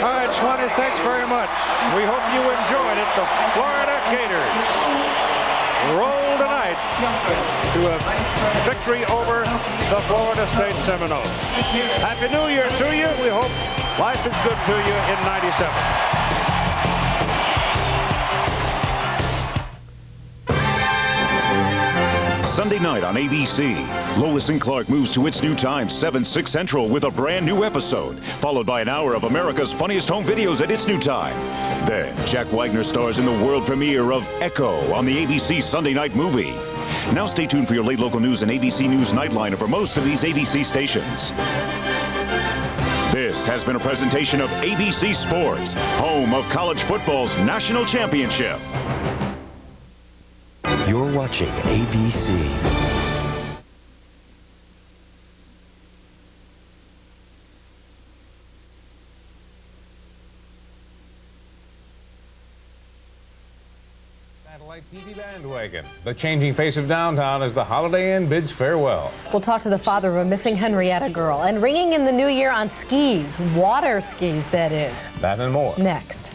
All right, Swanee, thanks very much. We hope you enjoyed it. The Florida Gators roll tonight to a victory over the Florida State Seminoles. Happy New Year to you. We hope life is good to you in '97. Sunday night on ABC, Lois and Clark moves to its new time, 7/6 Central, with a brand new episode, followed by an hour of America's Funniest Home Videos at its new time. Then, Jack Wagner stars in the world premiere of Echo on the ABC Sunday Night Movie. Now stay tuned for your late local news and ABC News Nightliner for most of these ABC stations. This has been a presentation of ABC Sports, home of college football's national championship. You're watching ABC. Satellite TV bandwagon. The changing face of downtown as the Holiday Inn bids farewell. We'll talk to the father of a missing Henrietta girl and ringing in the new year on skis, water skis, that is. That and more. Next.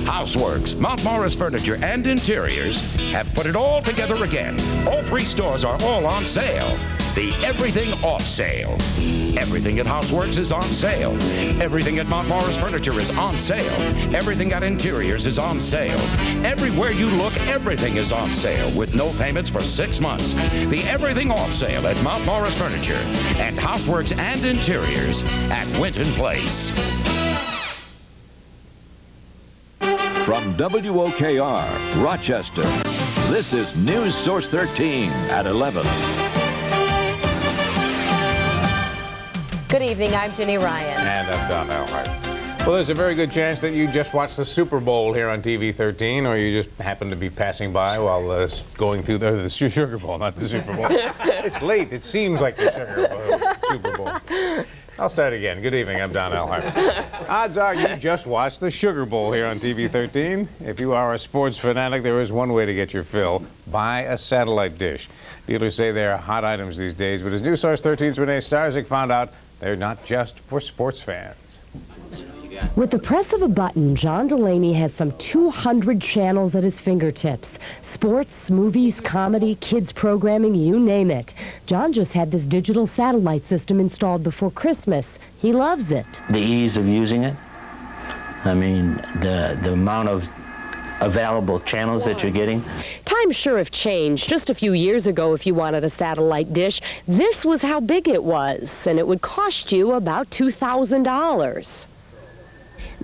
Houseworks, Mount Morris Furniture and Interiors have put it all together again. All three stores are all on sale. The Everything Off Sale. Everything at Houseworks is on sale. Everything at Mount Morris Furniture is on sale. Everything at Interiors is on sale. Everywhere you look, everything is on sale with no payments for 6 months. The Everything Off Sale at Mount Morris Furniture and Houseworks and Interiors at Winton Place. From WOKR, Rochester, this is News Source 13 at 11. Good evening, I'm Jenny Ryan. And I'm Don Alhart. Well, there's a very good chance that you just watched the Super Bowl here on TV 13, or you just happened to be passing by while going through the Sugar Bowl, not the Super Bowl. It's late. It seems like the Super Bowl. I'll start again. Good evening. I'm Don Alhart. Odds are you just watched the Sugar Bowl here on TV 13. If you are a sports fanatic, there is one way to get your fill. Buy a satellite dish. Dealers say they're hot items these days, but as News Source 13's Renee Starzik found out, they're not just for sports fans. With the press of a button, John Delaney has some 200 channels at his fingertips. Sports, movies, comedy, kids programming, you name it. John just had this digital satellite system installed before Christmas. He loves it. The ease of using it. I mean, the amount of available channels that you're getting. Times sure have changed. Just a few years ago, if you wanted a satellite dish, this was how big it was, and it would cost you about $2,000.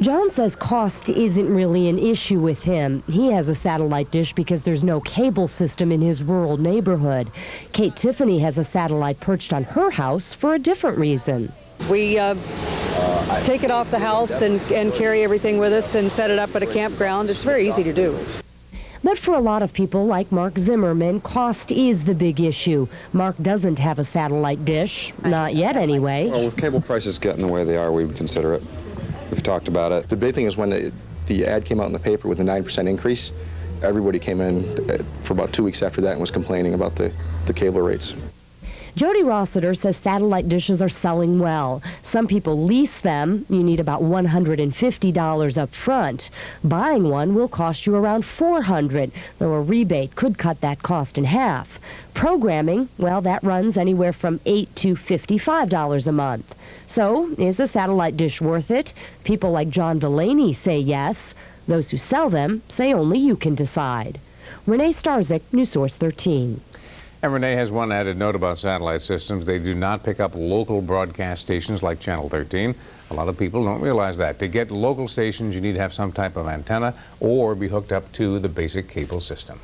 John says cost isn't really an issue with him. He has a satellite dish because there's no cable system in his rural neighborhood. Kate Tiffany has a satellite perched on her house for a different reason. We take it off the house and carry everything with us and set it up at a campground. It's very easy to do. But for a lot of people like Mark Zimmerman, cost is the big issue. Mark doesn't have a satellite dish, not yet anyway. Well, with cable prices getting the way they are, we would consider it. We've talked about it. The big thing is when the ad came out in the paper with a 9% increase, everybody came in for about 2 weeks after that and was complaining about the cable rates. Jody Rossiter says satellite dishes are selling well. Some people lease them. You need about $150 up front. Buying one will cost you around $400, though a rebate could cut that cost in half. Programming, well, that runs anywhere from $8 to $55 a month. So, is a satellite dish worth it? People like John Delaney say yes. Those who sell them say only you can decide. Renee Starzik, News Source 13. And Renee has one added note about satellite systems. They do not pick up local broadcast stations like Channel 13. A lot of people don't realize that. To get local stations, you need to have some type of antenna or be hooked up to the basic cable system.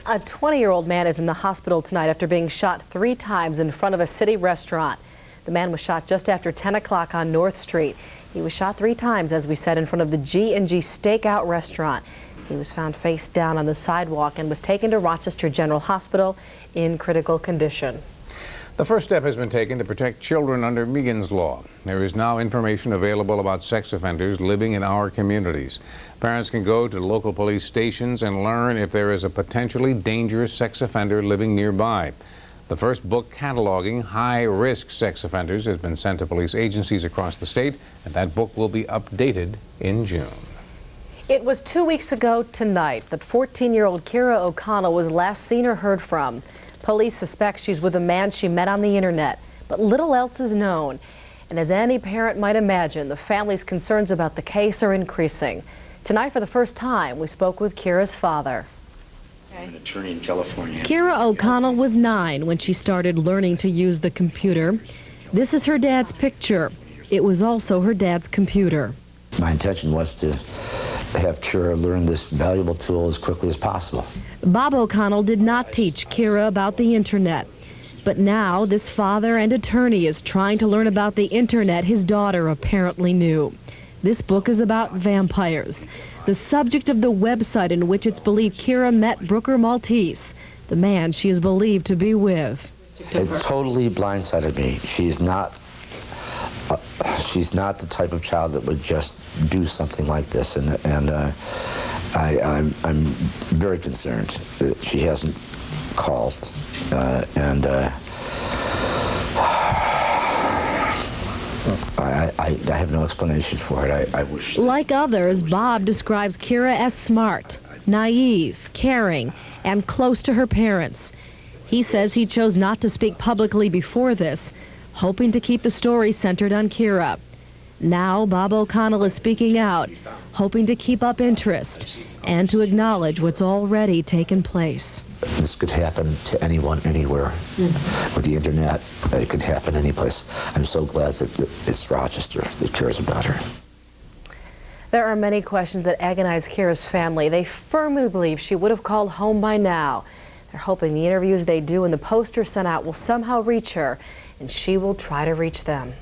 A 20-year-old man is in the hospital tonight after being shot 3 times in front of a city restaurant. The man was shot just after 10 o'clock on North Street. He was shot 3 times, as we said, in front of the G&G Stakeout restaurant. He was found face down on the sidewalk and was taken to Rochester General Hospital in critical condition. The first step has been taken to protect children under Megan's Law. There is now information available about sex offenders living in our communities. Parents can go to local police stations and learn if there is a potentially dangerous sex offender living nearby. The first book cataloging high-risk sex offenders has been sent to police agencies across the state, and that book will be updated in June. It was 2 weeks ago tonight that 14-year-old Kira O'Connell was last seen or heard from. Police suspect she's with a man she met on the internet, but little else is known. And as any parent might imagine, the family's concerns about the case are increasing. Tonight, for the first time, we spoke with Kira's father. I'm an attorney in California. Kira O'Connell was 9 when she started learning to use the computer. This is her dad's picture. It was also her dad's computer. My intention was to have Kira learn this valuable tool as quickly as possible. Bob O'Connell did not teach Kira about the internet. But now this father and attorney is trying to learn about the internet his daughter apparently knew. This book is about vampires, the subject of the website in which it's believed Kira met Brooker Maltese, the man she is believed to be with. It totally blindsided me. She's not the type of child that would just do something like this, and I'm very concerned that she hasn't called, I have no explanation for it. I wish. Like others, Bob describes Kira as smart, naive, caring, and close to her parents. He says he chose not to speak publicly before this, hoping to keep the story centered on Kira. Now, Bob O'Connell is speaking out, hoping to keep up interest and to acknowledge what's already taken place. This could happen to anyone, anywhere. With the internet, it could happen any place. I'm so glad that it's Rochester that cares about her. There are many questions that agonize Kira's family. They firmly believe she would have called home by now. They're hoping the interviews they do and the posters sent out will somehow reach her, and she will try to reach them.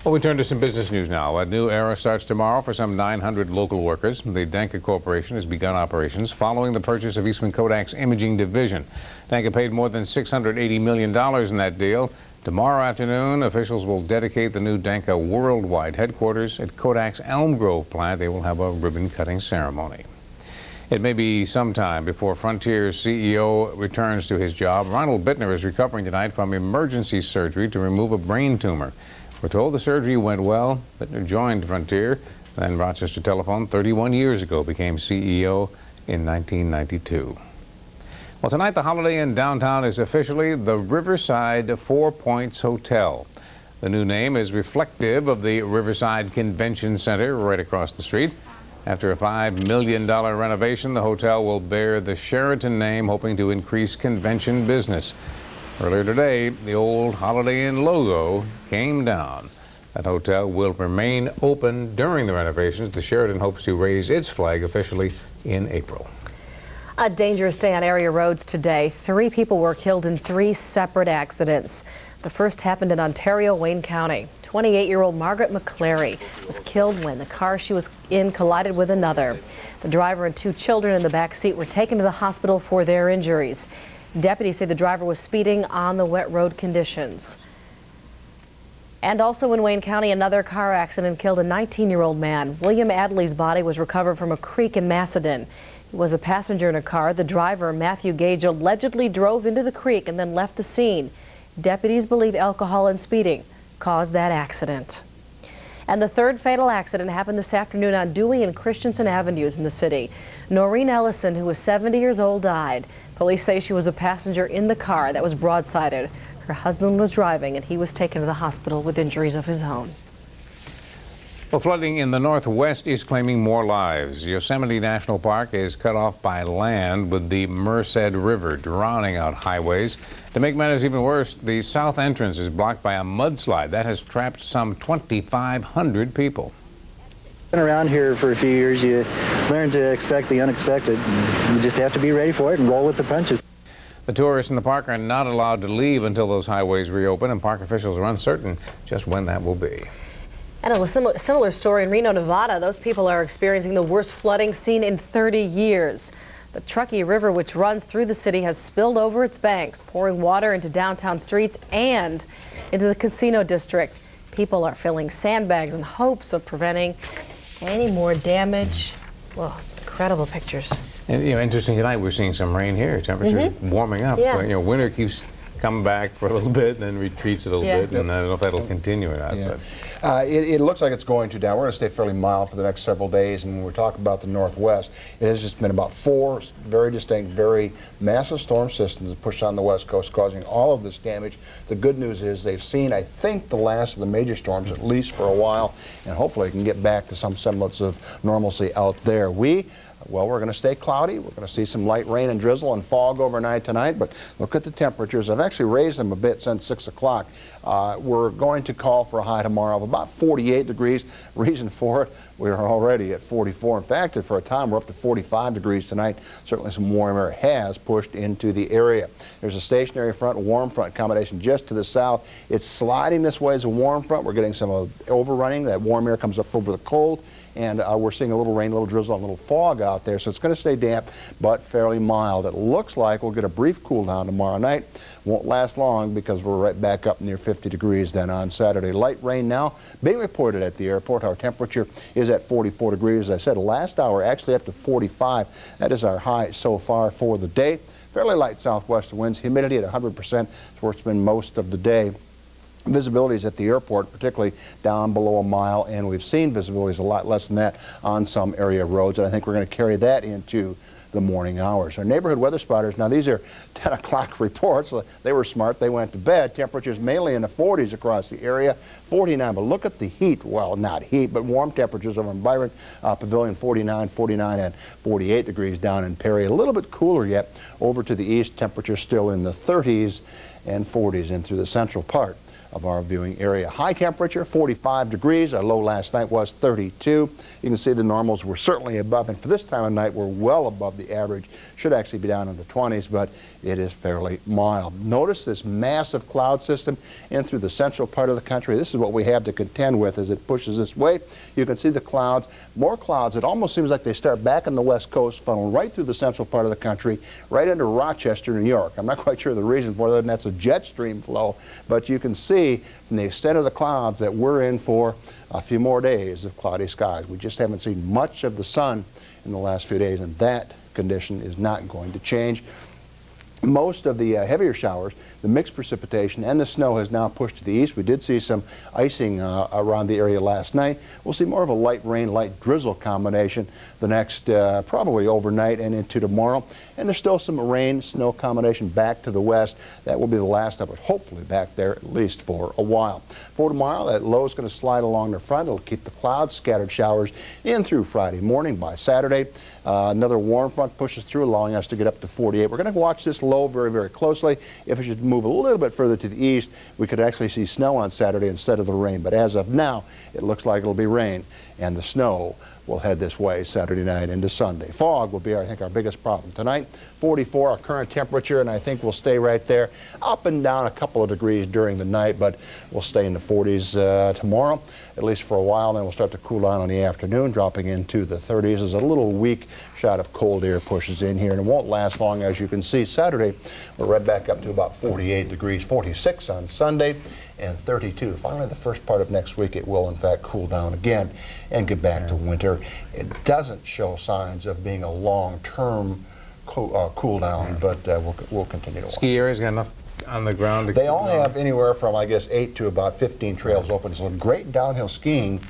Well, we turn to some business news now. A new era starts tomorrow for some 900 local workers. The Danka Corporation has begun operations following the purchase of Eastman Kodak's imaging division. Danka paid more than $680 million in that deal. Tomorrow afternoon, officials will dedicate the new Danka worldwide headquarters at Kodak's Elm Grove plant. They will have a ribbon-cutting ceremony. It may be some time before Frontier's CEO returns to his job. Ronald Bittner is recovering tonight from emergency surgery to remove a brain tumor. We're told the surgery went well. Bittner joined Frontier, then Rochester Telephone 31 years ago, became CEO in 1992. Well, tonight the Holiday Inn downtown is officially the Riverside Four Points Hotel. The new name is reflective of the Riverside Convention Center right across the street. After a $5 million renovation, the hotel will bear the Sheraton name, hoping to increase convention business. Earlier today, the old Holiday Inn logo came down. That hotel will remain open during the renovations. The Sheraton hopes to raise its flag officially in April. A dangerous day on area roads today. 3 people were killed in 3 separate accidents. The first happened in Ontario, Wayne County. 28-year-old Margaret McClary was killed when the car she was in collided with another. The driver and 2 children in the back seat were taken to the hospital for their injuries. Deputies say the driver was speeding on the wet road conditions. And also in Wayne County, another car accident killed a 19-year-old man. William Adley's body was recovered from a creek in Macedon. He was a passenger in a car. The driver, Matthew Gage, allegedly drove into the creek and then left the scene. Deputies believe alcohol and speeding caused that accident. And the third fatal accident happened this afternoon on Dewey and Christensen Avenues in the city. Noreen Ellison, who was 70 years old, died. Police say she was a passenger in the car that was broadsided. Her husband was driving and he was taken to the hospital with injuries of his own. Well, flooding in the Northwest is claiming more lives. Yosemite National Park is cut off by land with the Merced River drowning out highways. To make matters even worse, the south entrance is blocked by a mudslide that has trapped some 2,500 people. Been around here for a few years, you learn to expect the unexpected. You just have to be ready for it and roll with the punches. The tourists in the park are not allowed to leave until those highways reopen, and park officials are uncertain just when that will be. And a similar story in Reno, Nevada. Those people are experiencing the worst flooding seen in 30 years. The Truckee River, which runs through the city, has spilled over its banks, pouring water into downtown streets and into the casino district. People are filling sandbags in hopes of preventing any more damage. Well, it's incredible pictures. And, interesting, tonight we're seeing some rain here. Temperatures warming up. Yeah. But, winter keeps come back for a little bit and then retreats a little bit, and I don't know if that'll continue or not. But. It looks like it's going to down. We're going to stay fairly mild for the next several days, and when we're talking about the northwest, it has just been about 4 very distinct, very massive storm systems pushed on the west coast, causing all of this damage. The good news is they've seen, I think, the last of the major storms, at least for a while, and hopefully can get back to some semblance of normalcy out there. Well, we're going to stay cloudy. We're going to see some light rain and drizzle and fog overnight tonight, but look at the temperatures. I've actually raised them a bit since 6 o'clock. We're going to call for a high tomorrow of about 48 degrees. Reason for it, we're already at 44. In fact, for a time, we're up to 45 degrees tonight. Certainly some warm air has pushed into the area. There's a stationary front, warm front combination just to the south. It's sliding this way as a warm front. We're getting some overrunning. That warm air comes up over the cold. And we're seeing a little rain, a little drizzle, a little fog out there. So it's going to stay damp, but fairly mild. It looks like we'll get a brief cool down tomorrow night. Won't last long because we're right back up near 50 degrees then on Saturday. Light rain now being reported at the airport. Our temperature is at 44 degrees. As I said, last hour actually up to 45. That is our high so far for the day. Fairly light southwest winds. Humidity at 100%. It's where it's been most of the day. Visibilities at the airport, particularly down below a mile, and we've seen visibilities a lot less than that on some area roads, and I think we're going to carry that into the morning hours. Our neighborhood weather spotters, now these are 10 o'clock reports. They were smart. They went to bed. Temperatures mainly in the 40s across the area, 49. But look at the heat. Well, not heat, but warm temperatures over in Byron Pavilion, 49, 49, and 48 degrees down in Perry. A little bit cooler yet over to the east. Temperatures still in the 30s and 40s in through the central part of our viewing area. High temperature, 45 degrees. Our low last night was 32. You can see the normals were certainly above, and for this time of night, we're well above the average. Should actually be down in the 20s, but it is fairly mild. Notice this massive cloud system in through the central part of the country. This is what we have to contend with as it pushes this way. You can see the clouds, more clouds. It almost seems like they start back on the west coast, funnel right through the central part of the country, right into Rochester, New York. I'm not quite sure the reason for that, and that's a jet stream flow, but you can see from the extent of the clouds that we're in for a few more days of cloudy skies. We just haven't seen much of the sun in the last few days, and that condition is not going to change. Most of the heavier showers, the mixed precipitation, and the snow has now pushed to the east. We did see some icing around the area last night. We'll see more of a light rain, light drizzle combination the next probably overnight and into tomorrow. And there's still some rain, snow combination back to the west. That will be the last of it, hopefully back there at least for a while. For tomorrow, that low is going to slide along the front. It'll keep the clouds, scattered showers in through Friday morning. By Saturday, another warm front pushes through, allowing us to get up to 48. We're going to watch this low very, very closely. If it should move a little bit further to the east, we could actually see snow on Saturday instead of the rain. But as of now, it looks like it'll be rain, and the snow will head this way Saturday night into Sunday. Fog will be, I think, our biggest problem. Tonight, 44, our current temperature, and I think we'll stay right there, up and down a couple of degrees during the night, but we'll stay in the 40s tomorrow, at least for a while. Then we'll start to cool down in the afternoon, dropping into the 30s as a little weak shot of cold air pushes in here, and it won't last long. As you can see, Saturday, we're right back up to about 48 degrees, 46 on Sunday, and 32. Finally, the first part of next week, it will, in fact, cool down again and get back to winter. It doesn't show signs of being a long-term cool down, but we'll continue to watch. Ski areas got enough on the ground? They all have anywhere from, I guess, 8 to about 15 trails open. So great downhill skiing.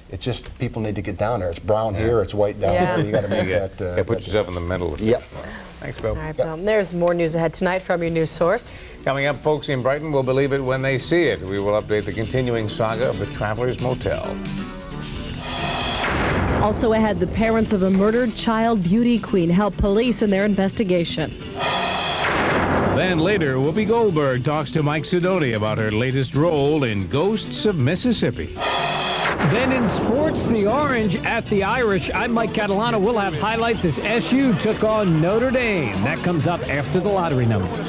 It's just people need to get down there. It's brown here, it's white down there. You got to make that. Put yourself in the middle. Yep. Thanks, Bill. All right, Bill. There's more news ahead tonight from your news source. Coming up, folks in Brighton will believe it when they see it. We will update the continuing saga of the Travelers Motel. Also ahead, the parents of a murdered child beauty queen help police in their investigation. Then later, Whoopi Goldberg talks to Mike Sidoti about her latest role in Ghosts of Mississippi. Then in sports, the Orange at the Irish. I'm Mike Catalano. We'll have highlights as SU took on Notre Dame. That comes up after the lottery numbers.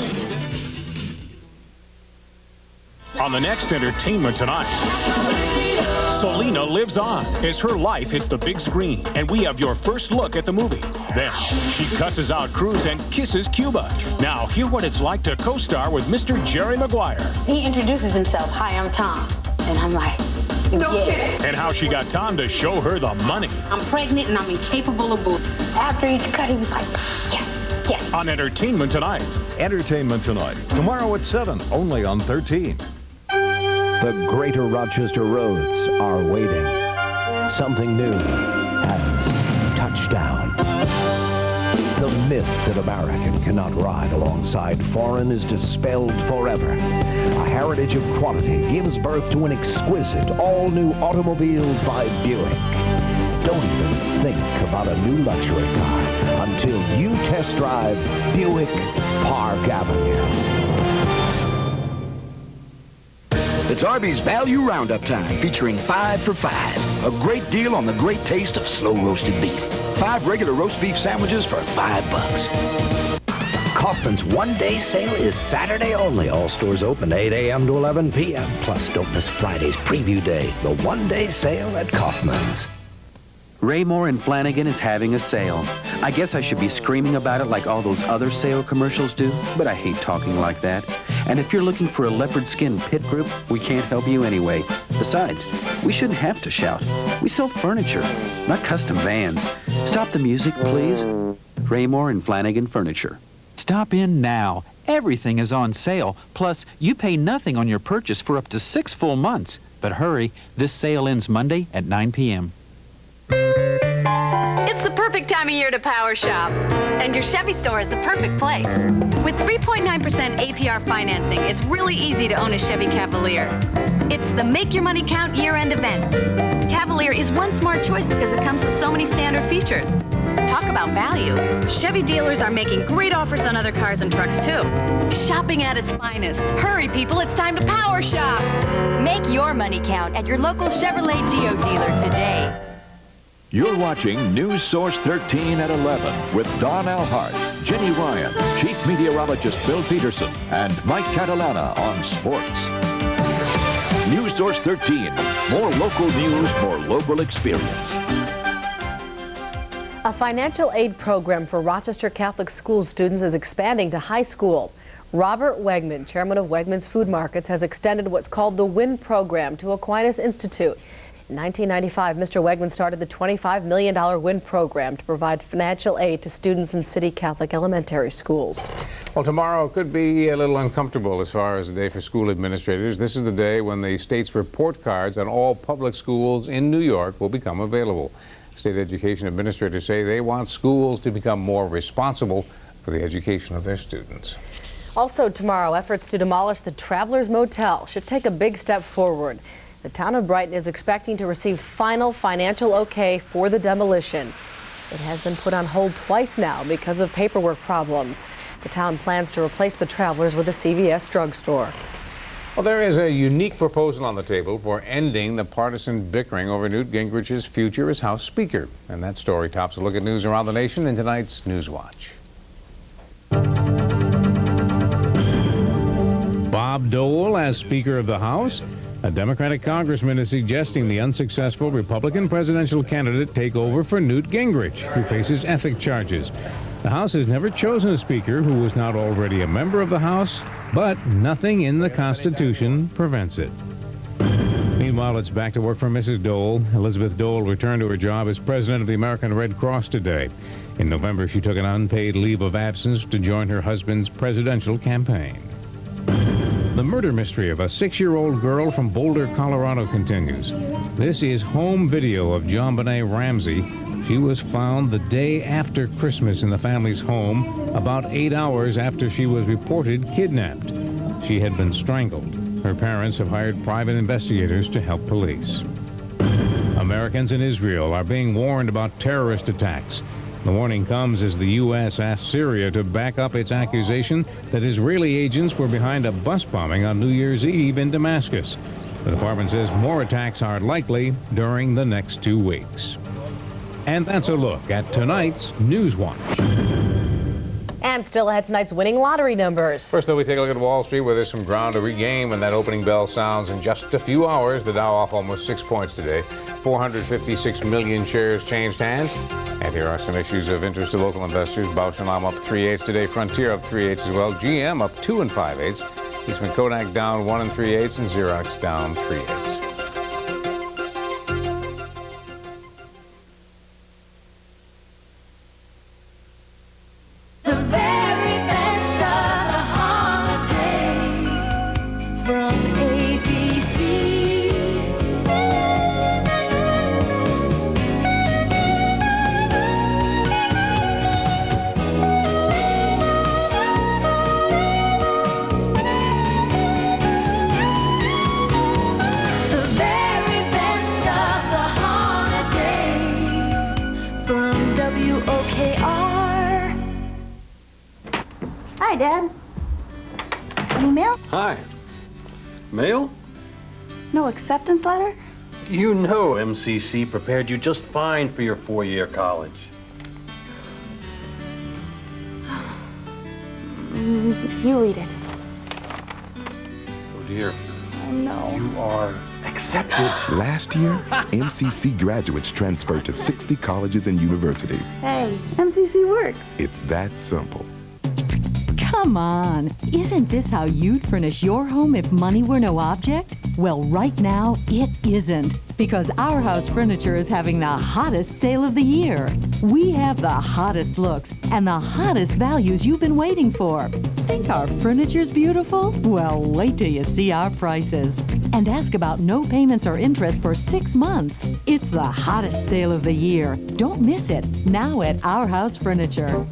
On the next Entertainment Tonight, Selena lives on as her life hits the big screen, and we have your first look at the movie. Then she cusses out Cruz and kisses Cuba. Now hear what it's like to co-star with Mr. Jerry Maguire. He introduces himself. Hi, I'm Tom. And I'm like, yeah. And how she got Tom to show her the money. I'm pregnant and I'm incapable of booing. After each cut, he was like, yes. Yes. On Entertainment Tonight. Entertainment Tonight. Tomorrow at 7, only on 13. The greater Rochester roads are waiting. Something new has touched down. The myth that American cannot ride alongside foreign is dispelled forever. A heritage of quality gives birth to an exquisite, all-new automobile by Buick. Don't even think about a new luxury car until you test drive Buick Park Avenue. It's Arby's Value Roundup time, featuring 5 for $5. A great deal on the great taste of slow-roasted beef. 5 regular roast beef sandwiches for $5. Kaufman's one-day sale is Saturday only. All stores open 8 a.m. to 11 p.m. Plus, don't miss Friday's preview day. The one-day sale at Kaufman's. Raymore and Flanagan is having a sale. I guess I should be screaming about it like all those other sale commercials do, but I hate talking like that. And if you're looking for a leopard skin pit group, we can't help you anyway. Besides, we shouldn't have to shout. We sell furniture, not custom vans. Stop the music, please. Raymore and Flanagan Furniture. Stop in now. Everything is on sale. Plus, you pay nothing on your purchase for up to 6 full months. But hurry, this sale ends Monday at 9 p.m. It's the perfect time of year to power shop. And your Chevy store is the perfect place. With 3.9% APR financing, it's really easy to own a Chevy Cavalier. It's the Make Your Money Count year-end event. Cavalier is one smart choice because it comes with so many standard features. Talk about value. Chevy dealers are making great offers on other cars and trucks, too. Shopping at its finest. Hurry, people, it's time to power shop. Make your money count at your local Chevrolet Geo dealer today. You're watching News Source 13 at 11 with Don Alhart, Jenny Ryan, Chief Meteorologist Bill Peterson, and Mike Catalana on sports. News Source 13, more local news, more local experience. A financial aid program for Rochester Catholic school students is expanding to high school. Robert Wegman, chairman of Wegmans Food Markets, has extended what's called the WIN program to Aquinas Institute. In 1995, Mr. Wegman started the $25 million WIN program to provide financial aid to students in city Catholic elementary schools. Well, tomorrow could be a little uncomfortable as far as the day for school administrators. This is the day when the state's report cards on all public schools in New York will become available. State education administrators say they want schools to become more responsible for the education of their students. Also tomorrow, efforts to demolish the Travelers Motel should take a big step forward. The town of Brighton is expecting to receive final financial okay for the demolition. It has been put on hold twice now because of paperwork problems. The town plans to replace the Travelers with a CVS drugstore. Well, there is a unique proposal on the table for ending the partisan bickering over Newt Gingrich's future as House Speaker. And that story tops a look at news around the nation in tonight's News Watch. Bob Dole as Speaker of the House. A Democratic congressman is suggesting the unsuccessful Republican presidential candidate take over for Newt Gingrich, who faces ethics charges. The House has never chosen a speaker who was not already a member of the House, but nothing in the Constitution prevents it. Meanwhile, it's back to work for Mrs. Dole. Elizabeth Dole returned to her job as president of the American Red Cross today. In November, she took an unpaid leave of absence to join her husband's presidential campaign. The murder mystery of a 6-year-old girl from Boulder, Colorado continues. This is home video of JonBenet Ramsey. She was found the day after Christmas in the family's home, about 8 hours after she was reported kidnapped. She had been strangled. Her parents have hired private investigators to help police. Americans in Israel are being warned about terrorist attacks. The warning comes as the U.S. asks Syria to back up its accusation that Israeli agents were behind a bus bombing on New Year's Eve in Damascus. The department says more attacks are likely during the next 2 weeks. And that's a look at tonight's News Watch. And still ahead, tonight's winning lottery numbers. First, though, we take a look at Wall Street, where there's some ground to regain when that opening bell sounds in just a few hours. The Dow off almost 6 points today. 456 million shares changed hands. And here are some issues of interest to local investors. Bausch & Lomb up 3/8 today. Frontier up 3/8 as well. GM up 2 5/8. Eastman Kodak down 1 3/8, and Xerox down 3/8. The Hi, Dad. Any mail? Hi. Mail? No acceptance letter? You know MCC prepared you just fine for your 4-year college. You read it. Oh, dear. Oh, no. You are accepted. Last year, MCC graduates transferred to 60 colleges and universities. Hey, MCC works. It's that simple. Come on. Isn't this how you'd furnish your home if money were no object? Well, right now, it isn't. Because Our House Furniture is having the hottest sale of the year. We have the hottest looks and the hottest values you've been waiting for. Think our furniture's beautiful? Well, wait till you see our prices. And ask about no payments or interest for 6 months. It's the hottest sale of the year. Don't miss it. Now at Our House Furniture.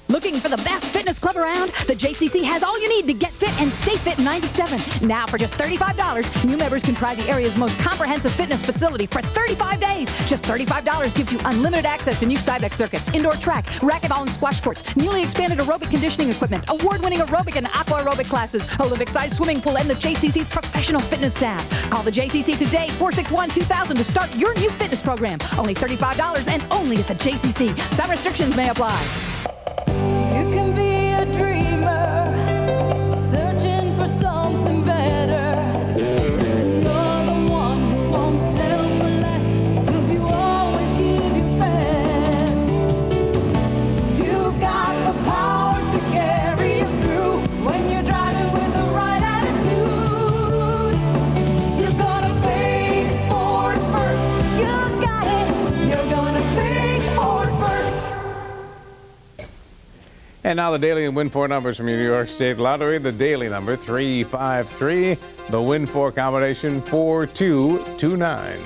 Looking for the best fitness club around? The JCC has all you need to get fit and stay fit in 97. Now for just $35, new members can try the area's most comprehensive fitness facility for 35 days. Just $35 gives you unlimited access to new Cybex circuits, indoor track, racquetball and squash courts, newly expanded aerobic conditioning equipment, award-winning aerobic and aqua aerobic classes, Olympic-sized swimming pool, and the JCC's professional fitness staff. Call the JCC today, 461-2000 to start your new fitness program. Only $35 and only at the JCC. Some restrictions may apply. You can be a dreamer, searching for something better. You're the one who won't settle for less, 'cause you always give your best. You've got the power to carry you through when you're driving with the right attitude. You're gonna think forward first. You've got it. You're gonna think forward first. And now the daily and win four numbers from your New York State Lottery. The daily number 353. The win four combination 4229.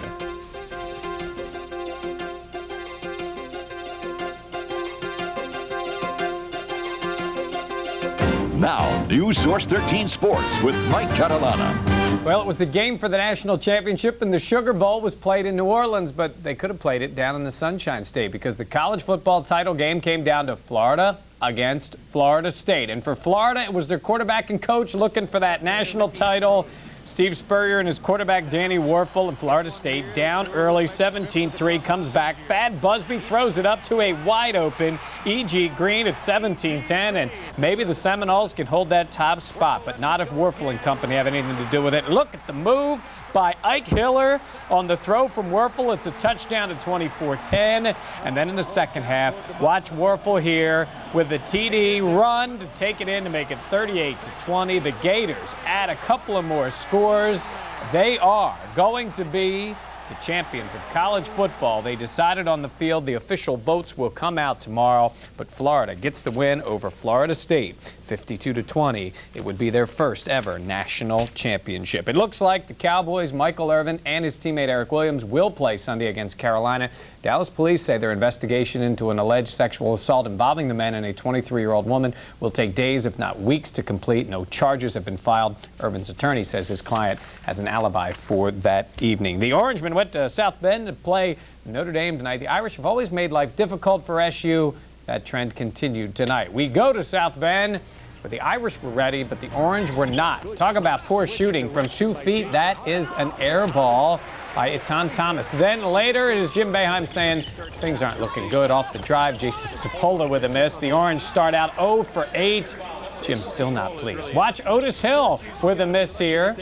Now, News Source 13 Sports with Mike Catalana. Well, it was the game for the national championship, and the Sugar Bowl was played in New Orleans, but they could have played it down in the Sunshine State because the college football title game came down to Florida against Florida State. And for Florida, it was their quarterback and coach looking for that national title. Steve Spurrier and his quarterback Danny Warfel of Florida State down early, 17-3, comes back. Thad Busby throws it up to a wide-open E.G. Green at 17-10, and maybe the Seminoles can hold that top spot, but not if Warfel and company have anything to do with it. Look at the move by Ike Hiller on the throw from Warfel. It's a touchdown to 24-10. And then in the second half, watch Warfel here with the TD run to take it in to make it 38-20. The Gators add a couple of more scores. They are going to be the champions of college football. They decided on the field. The official votes will come out tomorrow, but Florida gets the win over Florida State, 52-20. It would be their first ever national championship. It looks like the Cowboys, Michael Irvin and his teammate Eric Williams will play Sunday against Carolina. Dallas police say their investigation into an alleged sexual assault involving the men and a 23-year-old woman will take days, if not weeks, to complete. No charges have been filed. Irvin's attorney says his client has an alibi for that evening. The Orangemen went to South Bend to play Notre Dame tonight. The Irish have always made life difficult for SU. That trend continued tonight. We go to South Bend, where the Irish were ready, but the Orange were not. Talk about poor shooting from 2 feet. That is an air ball by Etan Thomas. Then later, it is Jim Boeheim saying things aren't looking good off the drive. Jason Cipolla with a miss. The Orange start out 0 for 8. Jim's still not pleased. Watch Otis Hill with a miss here.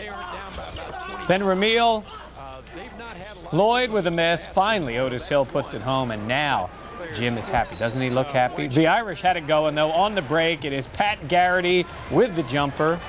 Then Ramil Lloyd with a miss. Finally, Otis Hill puts it home, and now Jim is happy. Doesn't he look happy? The Irish had it going, though. On the break, it is Pat Garrity with the jumper,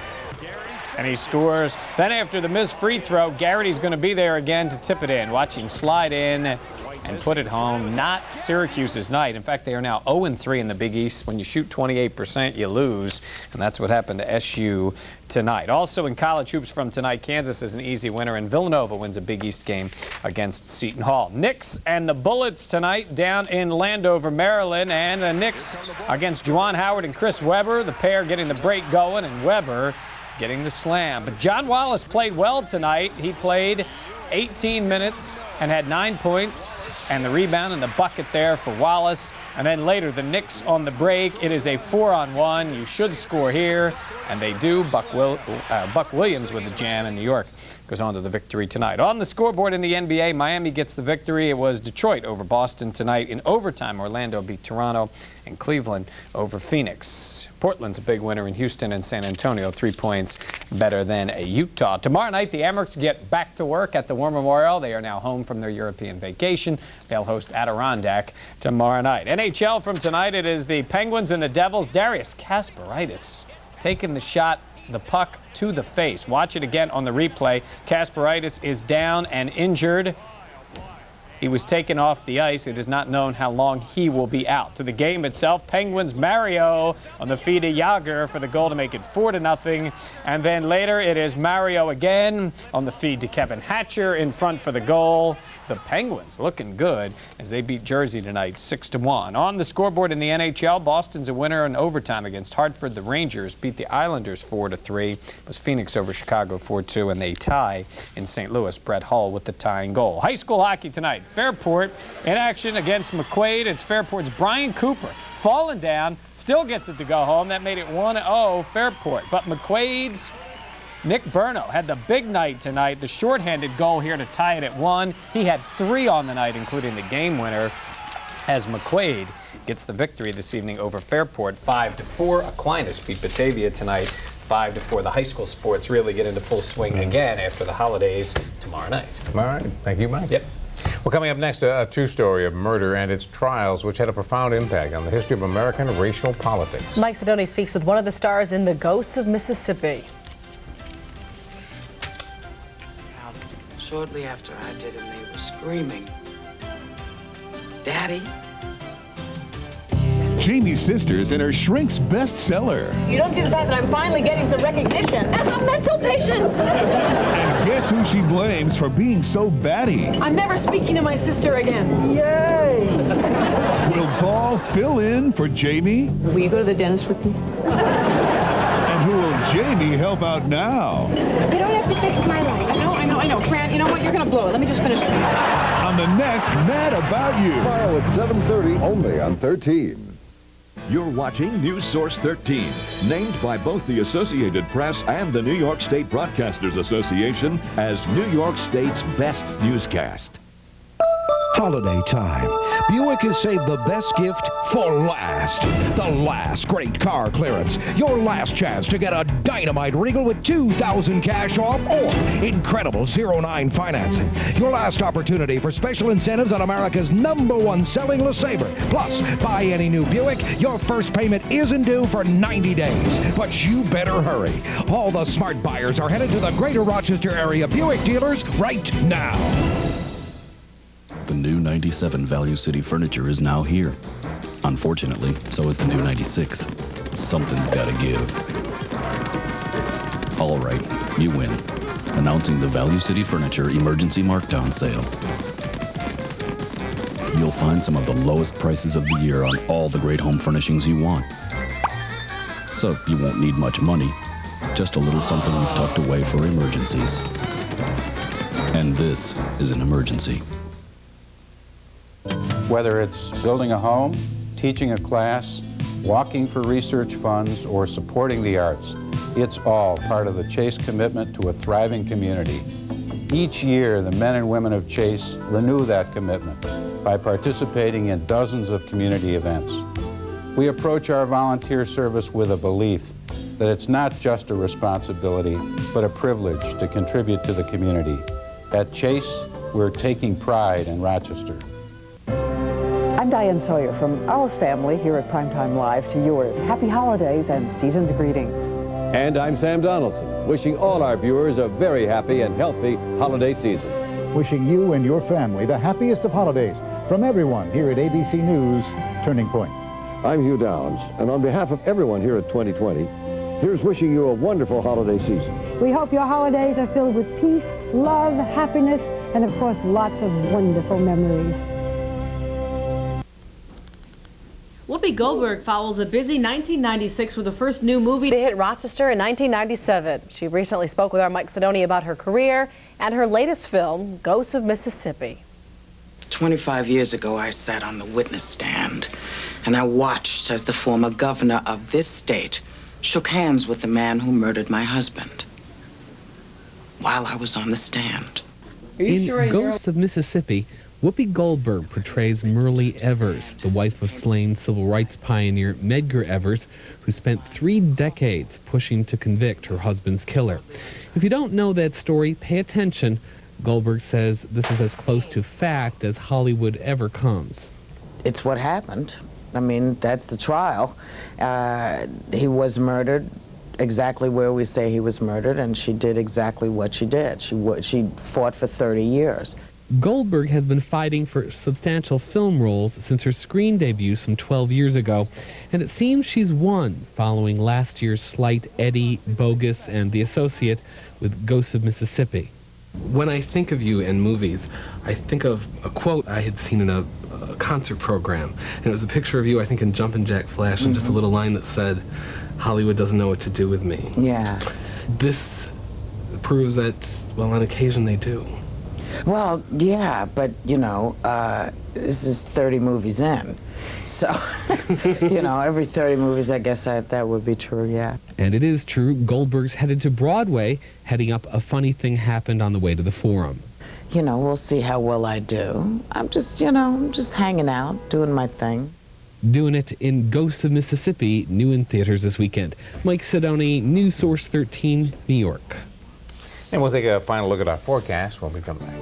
and he scores. Then after the missed free throw, Garrity's going to be there again to tip it in. Watch him slide in and put it home. Not Syracuse's night. In fact, they are now 0-3 in the Big East. When you shoot 28%, you lose, and that's what happened to SU tonight. Also in college hoops from tonight, Kansas is an easy winner, and Villanova wins a Big East game against Seton Hall. Knicks and the Bullets tonight down in Landover, Maryland, and the Knicks against Juwan Howard and Chris Webber. The pair getting the break going, and Webber getting the slam. But John Wallace played well tonight. He played 18 minutes and had 9 points and the rebound and the bucket there for Wallace. And then later, the Knicks on the break. It is a 4-on-1. You should score here, and they do. Buck Williams with the jam, and New York goes on to the victory tonight. On the scoreboard in the NBA, Miami gets the victory. It was Detroit over Boston tonight. In overtime, Orlando beat Toronto, and Cleveland over Phoenix. Portland's a big winner in Houston, and San Antonio 3 points better than Utah. Tomorrow night, the Amerks get back to work at the War Memorial. They are now home from their European vacation. They'll host Adirondack tomorrow night. NHL from tonight, it is the Penguins and the Devils. Darius Kasparaitis taking the puck to the face. Watch it again on the replay. Kasparaitis is down and injured. He was taken off the ice. It is not known how long he will be out. To the game itself, Penguins Mario on the feed of Yager for the goal to make it 4-0. And then later it is Mario again on the feed to Kevin Hatcher in front for the goal. The Penguins looking good as they beat Jersey tonight 6-1. On the scoreboard in the NHL, Boston's a winner in overtime against Hartford. The Rangers beat the Islanders 4-3. It was Phoenix over Chicago 4-2, and they tie in St. Louis. Brett Hull with the tying goal. High school hockey tonight. Fairport in action against McQuaid. It's Fairport's Brian Cooper. Falling down, still gets it to go home. That made it 1-0 Fairport. But McQuaid's Nick Burno had the big night tonight, the shorthanded goal here to tie it at 1. He had 3 on the night, including the game winner, as McQuaid gets the victory this evening over Fairport 5-4. Aquinas beat Batavia tonight 5-4. The high school sports really get into full swing again after the holidays tomorrow night. All right. Thank you, Mike. Yep. Well, coming up next, a true story of murder and its trials, which had a profound impact on the history of American racial politics. Mike Sidoni speaks with one of the stars in The Ghosts of Mississippi. Shortly after I did it, they were screaming, "Daddy!" Jamie's Sisters and her Shrink's bestseller. You don't see the fact that I'm finally getting some recognition as a mental patient. And guess who she blames for being so batty? I'm never speaking to my sister again. Yay! Will Paul fill in for Jamie? Will you go to the dentist with me? And who will Jamie help out now? You don't have to fix my life. I know. Fran, you know what? You're going to blow it. Let me just finish this. On the next Mad About You. Tomorrow at 7:30, only on 13. You're watching News Source 13, named by both the Associated Press and the New York State Broadcasters Association as New York State's best newscast. Holiday time. Buick has saved the best gift for last. The last great car clearance. Your last chance to get a dynamite Regal with $2,000 cash off or incredible 0-9 financing. Your last opportunity for special incentives on America's #1 selling LeSabre. Plus, buy any new Buick. Your first payment isn't due for 90 days. But you better hurry. All the smart buyers are headed to the greater Rochester area Buick dealers right now. The new 97 Value City Furniture is now here. Unfortunately, so is the new 96. Something's gotta give. All right, you win. Announcing the Value City Furniture Emergency Markdown Sale. You'll find some of the lowest prices of the year on all the great home furnishings you want. So you won't need much money, just a little something we've tucked away for emergencies. And this is an emergency. Whether it's building a home, teaching a class, walking for research funds, or supporting the arts, it's all part of the Chase commitment to a thriving community. Each year, the men and women of Chase renew that commitment by participating in dozens of community events. We approach our volunteer service with a belief that it's not just a responsibility, but a privilege to contribute to the community. At Chase, we're taking pride in Rochester. I'm Diane Sawyer from our family here at Primetime Live to yours. Happy holidays and season's greetings. And I'm Sam Donaldson, wishing all our viewers a very happy and healthy holiday season. Wishing you and your family the happiest of holidays from everyone here at ABC News Turning Point. I'm Hugh Downs, and on behalf of everyone here at 2020, here's wishing you a wonderful holiday season. We hope your holidays are filled with peace, love, happiness, and of course lots of wonderful memories. Whoopi Goldberg follows a busy 1996 with the first new movie to hit Rochester in 1997. She recently spoke with our Mike Sidoni about her career and her latest film, Ghosts of Mississippi. 25 years ago, I sat on the witness stand, and I watched as the former governor of this state shook hands with the man who murdered my husband while I was on the stand. In Ghosts of Mississippi, Whoopi Goldberg portrays Merle Evers, the wife of slain civil rights pioneer Medgar Evers, who spent 3 decades pushing to convict her husband's killer. If you don't know that story, pay attention. Goldberg says this is as close to fact as Hollywood ever comes. It's what happened. I mean, that's the trial. He was murdered exactly where we say he was murdered, and she did exactly what she did. She fought for 30 years. Goldberg has been fighting for substantial film roles since her screen debut some 12 years ago, and it seems she's won following last year's slight Eddie, Bogus, and The Associate with Ghosts of Mississippi. When I think of you in movies, I think of a quote I had seen in a concert program, and it was a picture of you, I think, in Jumpin' Jack Flash, and just a little line that said, "Hollywood doesn't know what to do with me." Yeah. This proves that, well, on occasion they do. Well, yeah, but, you know, this is 30 movies in. So, you know, every 30 movies, I guess that would be true, yeah. And it is true. Goldberg's headed to Broadway, heading up A Funny Thing Happened on the way to the Forum. You know, we'll see how well I do. I'm just, you know, I'm just hanging out, doing my thing. Doing it in Ghosts of Mississippi, new in theaters this weekend. Mike Sidoni, News Source 13, New York. And we'll take a final look at our forecast when we come back.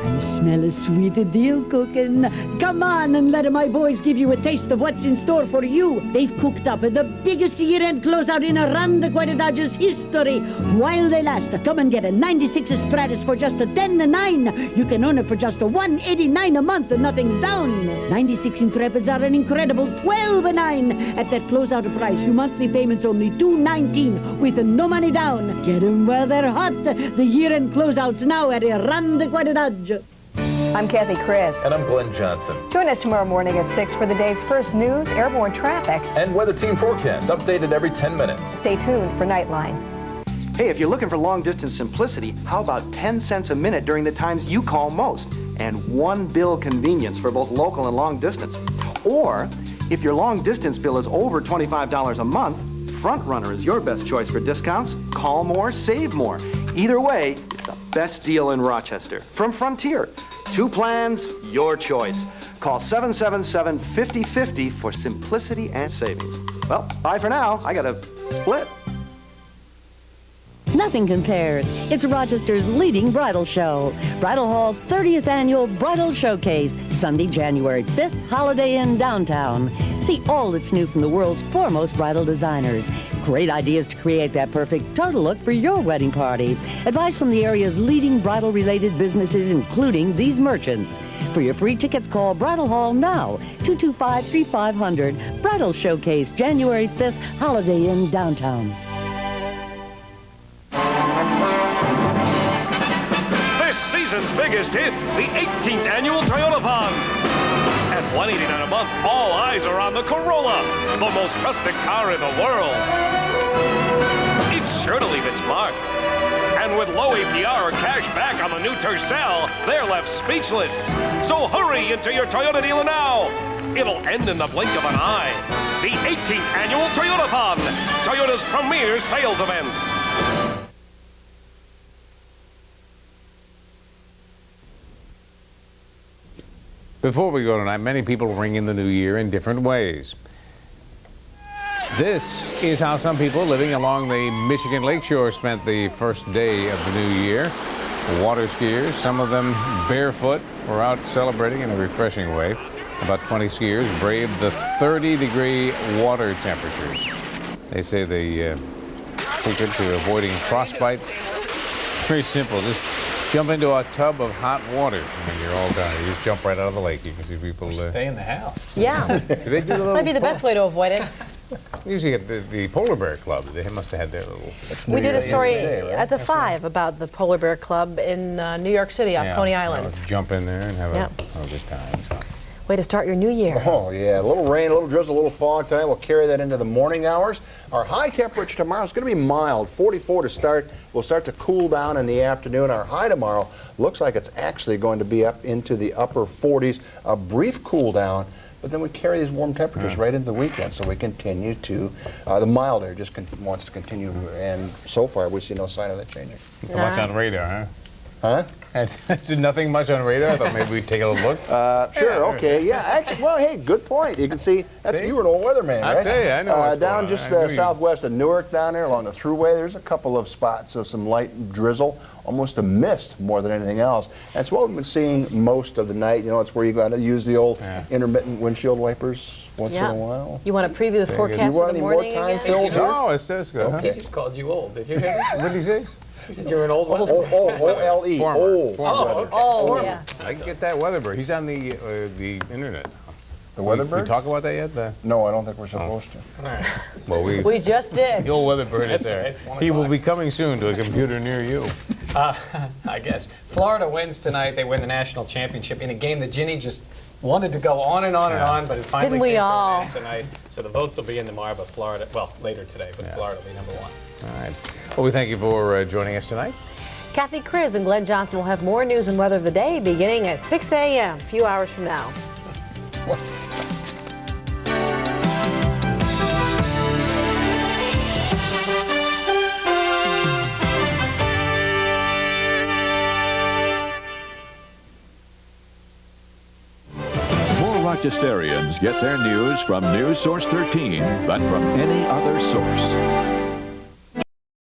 I smell a sweet deal cooking. Come on and let my boys give you a taste of what's in store for you. They've cooked up the biggest year-end closeout in around the Quetta Dodgers history. While they last, come and get a 96 Stratus for just $10.09. You can own it for just $189 a month and nothing down. 96 Intrepids are an incredible $12.09 at that closeout price. Your monthly payments only $2.19 with no money down. Get them while they're hot. The year-end closeouts now at around the Quetta Dodgers. I'm Kathy Chris. And I'm Glenn Johnson. Join us tomorrow morning at 6 for the day's first news, airborne traffic, And Weather Team Forecast, updated every 10 minutes. Stay tuned for Nightline. Hey, if you're looking for long-distance simplicity, how about 10 cents a minute during the times you call most? And one bill convenience for both local and long distance. Or, if your long-distance bill is over $25 a month, Front Runner is your best choice for discounts. Call more, save more. Either way, it's the best deal in Rochester. From Frontier. 2 plans, your choice. Call 777-5050 for simplicity and savings. Well, bye for now. I got to split. Nothing compares. It's Rochester's leading bridal show. Bridal Hall's 30th annual Bridal Showcase, Sunday, January 5th, Holiday Inn downtown. See all that's new from the world's foremost bridal designers. Great ideas to create that perfect total look for your wedding party. Advice from the area's leading bridal-related businesses, including these merchants. For your free tickets, call Bridal Hall now, 225-3500. Bridal Showcase, January 5th, Holiday Inn downtown. This season's biggest hit, the 18th annual Toyota-thon. At $189 a month, all eyes are on the Corolla, the most trusted car in the world. It's sure to leave its mark. And with low APR or cash back on the new Tercel, they're left speechless. So hurry into your Toyota dealer now. It'll end in the blink of an eye. The 18th annual Toyota-thon, Toyota's premier sales event. Before we go tonight, many people ring in the new year in different ways. This is how some people living along the Michigan Lakeshore spent the first day of the new year. Water skiers, some of them barefoot, were out celebrating in a refreshing way. About 20 skiers braved the 30-degree water temperatures. They say they secret to avoiding frostbite. Very simple. Just jump into a tub of hot water and you're all done. You just jump right out of the lake. You can see people stay in the house. Yeah. Do they do the little Might be the best way to avoid it. Usually at the Polar Bear Club, they must have had their little... We did a story at the 5 about the Polar Bear Club in New York City off Coney Island. Jump in there and have a good time. So. Way to start your new year. Oh, yeah. A little rain, a little drizzle, a little fog tonight. We'll carry that into the morning hours. Our high temperature tomorrow is going to be mild, 44 to start. We'll start to cool down in the afternoon. Our high tomorrow looks like it's actually going to be up into the upper 40s. A brief cool down, but then we carry these warm temperatures right into the weekend, so we continue to, the mild air just wants to continue, and so far we see no sign of that changing. Not much on radar, huh? Huh? Nothing much on radar? I thought maybe we'd take a look. Sure, okay, yeah, actually, well, hey, good point. You can see, you were an old weatherman, right? I tell you, I know what's down going just on. southwest of Newark down there along the thruway, there's a couple of spots of some light drizzle, almost a mist more than anything else. That's what we've been seeing most of the night. You know, it's where you got to use the old intermittent windshield wipers once in a while. You want to preview the forecast for the morning again? No, it says good. Okay. He just called you old, did you? What did he say? He said you're an old one. O-L-E. Former. Oh, yeah. I can get that Weatherbird. He's on the internet. The Weatherbird? We talk about that yet? No, I don't think we're supposed to. All right. Well, We just did. The old Weatherbird is there. It's 1 He will o'clock. be coming soon to a computer near you. I guess. Florida wins tonight. They win the national championship in a game that Ginny just wanted to go on and on and on, but it finally Didn't we came to all? an end tonight. So the votes will be in tomorrow, but Florida, well, later today, but Florida will be number one. All right. Well, we thank you for joining us tonight. Kathy Kriz and Glenn Johnson will have more news and weather of the day beginning at 6 a.m. a few hours from now. More Rochesterians get their news from News Source 13 than from any other source.